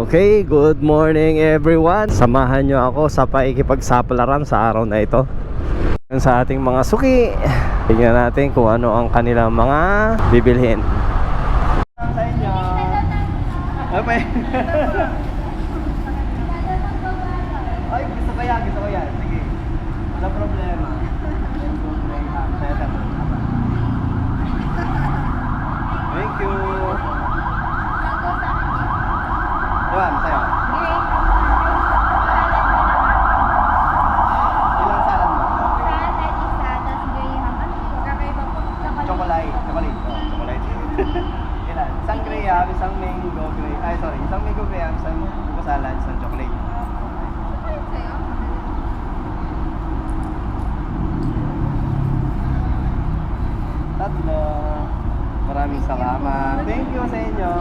Okay, good morning everyone. Samahan nyo ako sa pakikipagsapalaran sa araw na ito. Sa ating mga suki, tingnan natin kung ano ang kanilang mga bibilhin. Sa inyo. Okay. Ay, gusto ko yan. Sige. Wala problema. Thank you. Diyan, sa'yo. Ilang salad mo? Salad isa, tapos graham. Ano po? Kakaiba po. Chocolate. Chocolate. Ilan? Isang graham, isang mango graham. Ay, sorry. Isang mango graham, isang buko salad, isang chocolate. Chocolate sa'yo? Tatlo. Maraming salamat. Thank you sa inyo.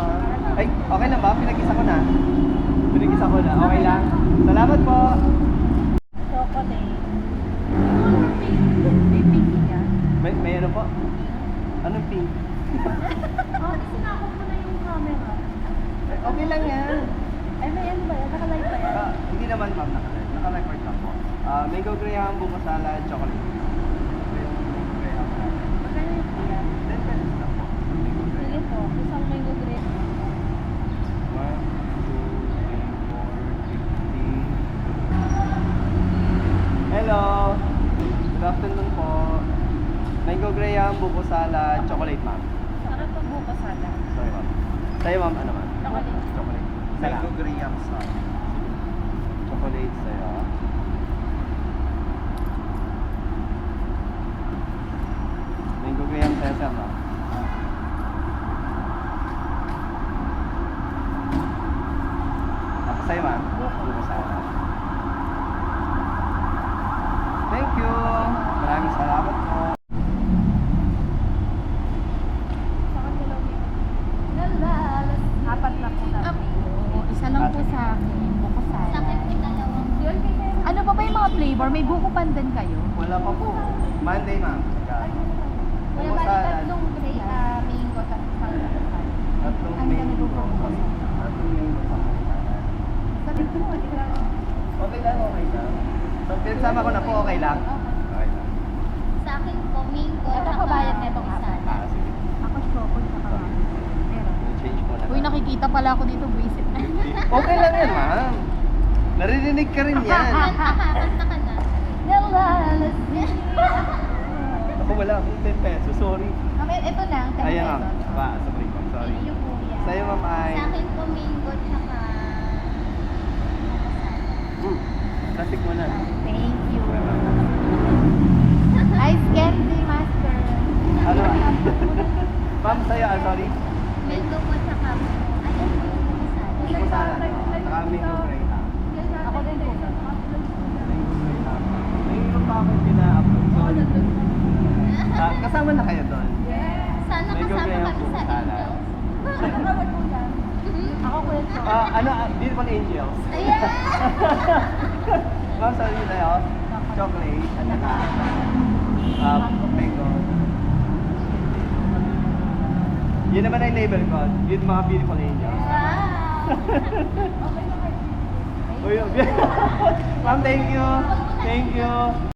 Ay, okay lang ba? Pinag-isa ko na. Okay lang? Salamat po. Chocolate. May pink yan. May ano po? Anong pink? Kasi sinako ko na yung camera. Okay lang yan. Ay, may ano ba yan? Nakalive ba yan? Hindi naman ma'am, naka-record lang po. Mango graham, buko salad, chocolate. Yung mango graham. Magkano yung kuya? 10 pesos lang po. Mango Sige graham. po. Isang mango graham. 1, 2, 3, 4, 50. Hello! Good afternoon po. Mango graham, buko salad, chocolate ma'am. Sarap po buko salad. Sorry ma'am. Sa'yo ma'am, ano ma'am? Chocolate. Chocolate. Mango graham sa chocolate sa'yo. Mango graham sa'yo sir ma'am. Ako sa'yo ma'am. Buko salad. Thank you. Maraming salamat po. Saan dalaw yun? Lalalas. Apat lang po namin. Isa lang po sa akin, buko salad. Sa akin po dalawang. Yun, kaya Ano pa ba yung mga flavor? May buko pandan kayo? Wala pa po. Monday ma'am. Wala Buko ba salad. tatlong mango at isang salad? Tatlong Ang mango. ganito po. Tatlong mango sa salad. Sabi ko, Okay lang. So, pinagsama ko na po, okay lang? Okay lang. Sa akin po, mango. Ito tsaka pa bayad na itong salad. apat. Sige. Ako chocolate sa kamay. Pero, Change ko na. uy, nakikita pala ako dito, buwisit na. Okay lang yan, ma'am. Naririnig ka rin yan. Kanta ka na. Lalalas. Ako wala akong 10 pesos, sorry. Okay, ito lang, 10 Ayan ma'am. pesos. Sorry ma'am, sorry. Yung kuya. Sa'yo ma'am ay... Sa akin po, mango tsaka Plastic mo na. Thank you. Ice candy, master. Ano? Ma'am, sa'yo, sorry. mango po tsaka ano po yung salad. Buko salad. Saka mango graham. Ako din po. Mango graham. Mayroon pa akong pina-upload. So, kasama na kayo doon. Sana Mango kasama graham, kami buko sa salad. inyo. Ako po ito. Beautiful Angels. Ayan! Ma'am, sorry tayo. Chocolate. At saka mango. Yun naman ang label ko. Yun mga Beautiful Angels. Wow! Uy, Ma'am, thank you. Thank you.